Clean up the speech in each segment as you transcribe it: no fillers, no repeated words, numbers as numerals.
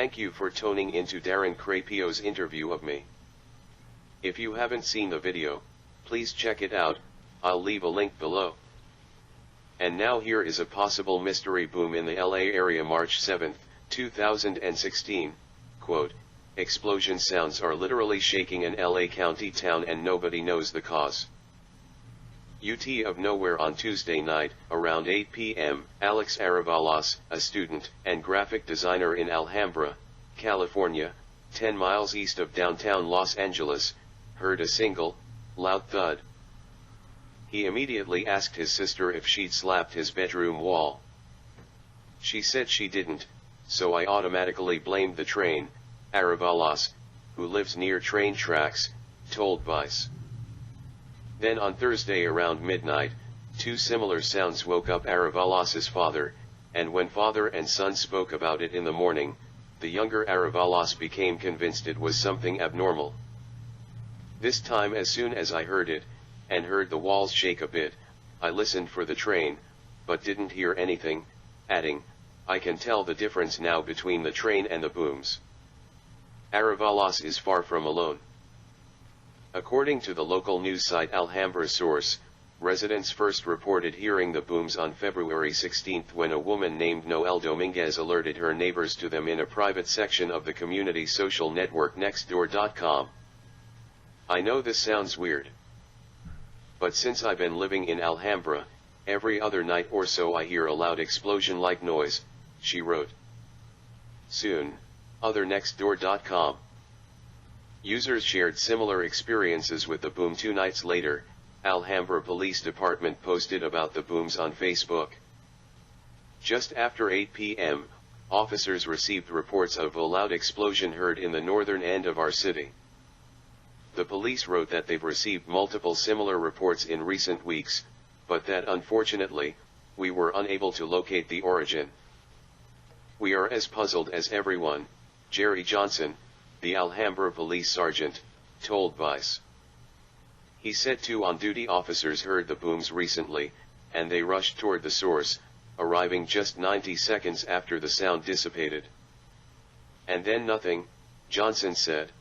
Thank you for tuning into Darren Crapio's interview of me. If you haven't seen the video, please check it out, I'll leave a link below. And now here is a possible mystery boom in the LA area. March 7, 2016, quote, "Explosion sounds are literally shaking an LA County town and nobody knows the cause." Out of nowhere on Tuesday night, around 8 p.m., Alex Aravalas, a student and graphic designer in Alhambra, California, 10 miles east of downtown Los Angeles, heard a single, loud thud. He immediately asked his sister if she'd slapped his bedroom wall. She said she didn't, so I automatically blamed the train, Aravalas, who lives near train tracks, told Vice. Then on Thursday around midnight, two similar sounds woke up Aravalas's father, and when father and son spoke about it in the morning, the younger Aravalas became convinced it was something abnormal. This time as soon as I heard it, and heard the walls shake a bit, I listened for the train, but didn't hear anything, adding, "I can tell the difference now between the train and the booms." Aravalas is far from alone. According to the local news site Alhambra source, residents first reported hearing the booms on February 16 when a woman named Noelle Dominguez alerted her neighbors to them in a private section of the community social network Nextdoor.com. "I know this sounds weird. But since I've been living in Alhambra, every other night or so I hear a loud explosion-like noise," she wrote. Soon, other Nextdoor.com users shared similar experiences with the boom. 2 nights later, Alhambra Police Department posted about the booms on Facebook. Just after 8 p.m., officers received reports of a loud explosion heard in the northern end of our city. The police wrote that they've received multiple similar reports in recent weeks, but that unfortunately, we were unable to locate the origin. "We are as puzzled as everyone," Jerry Johnson, the Alhambra police sergeant, told Vice. He said 2 on-duty officers heard the booms recently, and they rushed toward the source, arriving just 90 seconds after the sound dissipated. "And then nothing," Johnson said.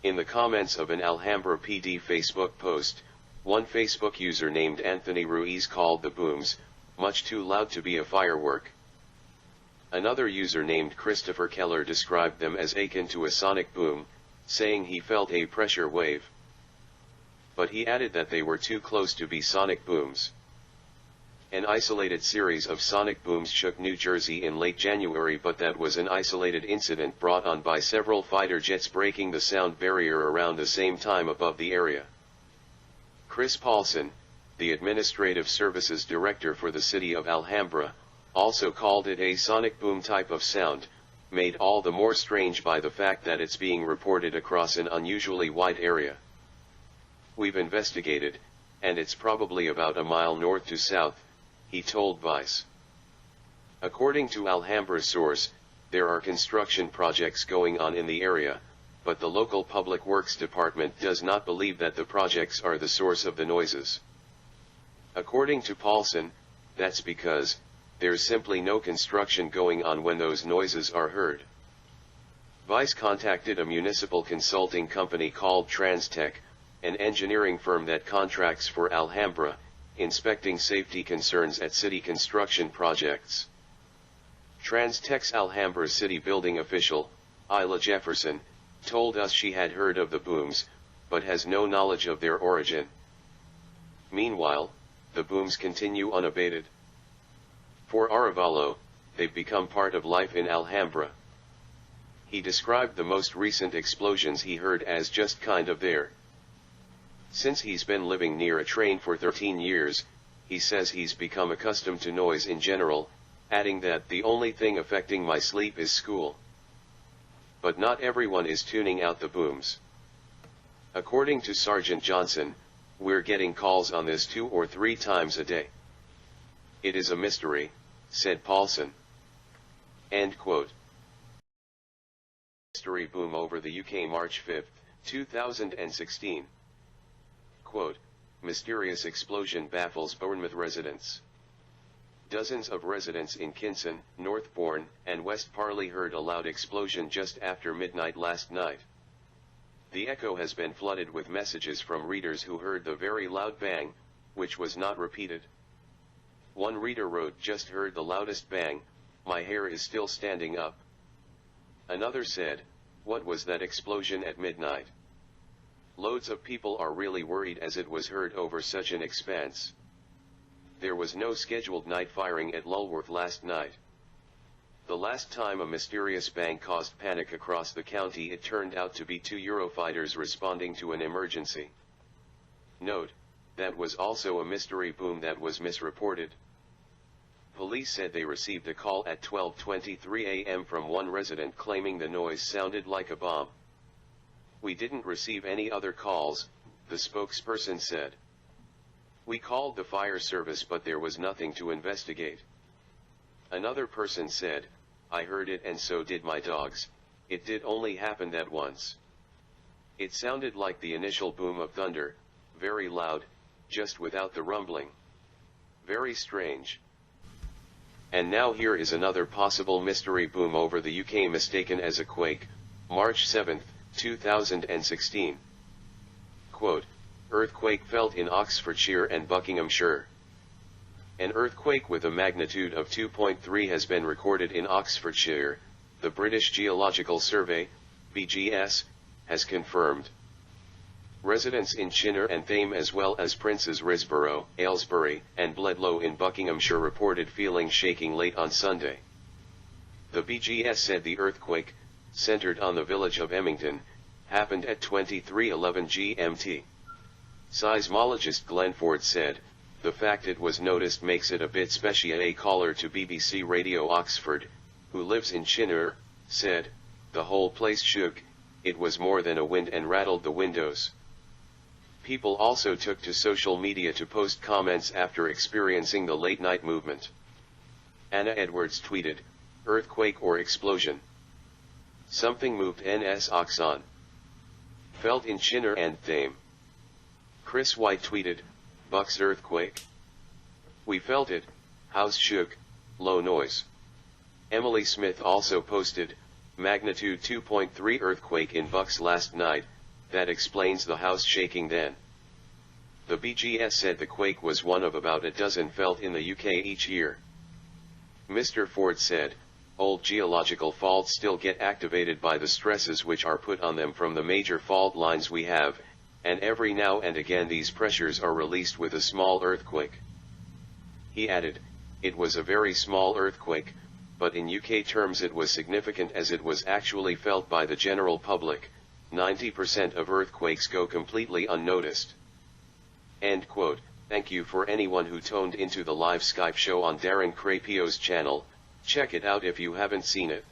In the comments of an Alhambra PD Facebook post, one Facebook user named Anthony Ruiz called the booms, "much too loud to be a firework." Another user named Christopher Keller described them as akin to a sonic boom, saying he felt a pressure wave. But he added that they were too close to be sonic booms. An isolated series of sonic booms shook New Jersey in late January, but that was an isolated incident brought on by several fighter jets breaking the sound barrier around the same time above the area. Chris Paulson, the Administrative Services Director for the city of Alhambra, also called it a sonic boom type of sound, made all the more strange by the fact that it's being reported across an unusually wide area. "We've investigated, and it's probably about a mile north to south," he told Vice. According to Alhambra's source, there are construction projects going on in the area, but the local public works department does not believe that the projects are the source of the noises. According to Paulson, that's because there's simply no construction going on when those noises are heard. Vice contacted a municipal consulting company called TransTech, an engineering firm that contracts for Alhambra, inspecting safety concerns at city construction projects. TransTech's Alhambra city building official, Isla Jefferson, told us she had heard of the booms, but has no knowledge of their origin. Meanwhile, the booms continue unabated. For Arevalo, they've become part of life in Alhambra. He described the most recent explosions he heard as just kind of there. Since he's been living near a train for 13 years, he says he's become accustomed to noise in general, adding that the only thing affecting my sleep is school. But not everyone is tuning out the booms. According to Sergeant Johnson, "We're getting calls on this 2 or 3 times a day. It is a mystery," said Paulson. End quote. Mystery boom over the UK March 5, 2016. Quote, "Mysterious explosion baffles Bournemouth residents." Dozens of residents in Kinson, Northbourne, and West Parley heard a loud explosion just after midnight last night. The echo has been flooded with messages from readers who heard the very loud bang, which was not repeated. One reader wrote, "Just heard the loudest bang, my hair is still standing up." Another said, "What was that explosion at midnight?" Loads of people are really worried as it was heard over such an expanse. There was no scheduled night firing at Lulworth last night. The last time a mysterious bang caused panic across the county, it turned out to be two Eurofighters responding to an emergency. Note, that was also a mystery boom that was misreported. Police said they received a call at 12:23 a.m. from one resident claiming the noise sounded like a bomb. "We didn't receive any other calls," the spokesperson said. "We called the fire service but there was nothing to investigate." Another person said, "I heard it and so did my dogs. It did only happen that once. It sounded like the initial boom of thunder, very loud, just without the rumbling. Very strange." And now here is another possible mystery boom over the UK mistaken as a quake, March 7, 2016. Quote, "Earthquake felt in Oxfordshire and Buckinghamshire. An earthquake with a magnitude of 2.3 has been recorded in Oxfordshire, the British Geological Survey, BGS, has confirmed. Residents in Chinner and Thame as well as Princes Risborough, Aylesbury, and Bledlow in Buckinghamshire reported feeling shaking late on Sunday. The BGS said the earthquake, centered on the village of Emmington, happened at 23:11 GMT. Seismologist Glenn Ford said, "The fact it was noticed makes it a bit special." A caller to BBC Radio Oxford, who lives in Chinner, said, "The whole place shook, it was more than a wind and rattled the windows." People also took to social media to post comments after experiencing the late-night movement. Anna Edwards tweeted, "Earthquake or explosion? Something moved NS Oxon. Felt in Chinner and Thame." Chris White tweeted, "Bucks earthquake? We felt it, house shook, low noise." Emily Smith also posted, "Magnitude 2.3 earthquake in Bucks last night, that explains the house shaking then." The BGS said the quake was one of about a dozen felt in the UK each year. Mr. Ford said, "Old geological faults still get activated by the stresses which are put on them from the major fault lines we have, and every now and again these pressures are released with a small earthquake." He added, "It was a very small earthquake, but in UK terms it was significant as it was actually felt by the general public. 90% of earthquakes go completely unnoticed." End quote. Thank you for anyone who tuned into the live Skype show on Darren Crapio's channel. Check it out if you haven't seen it.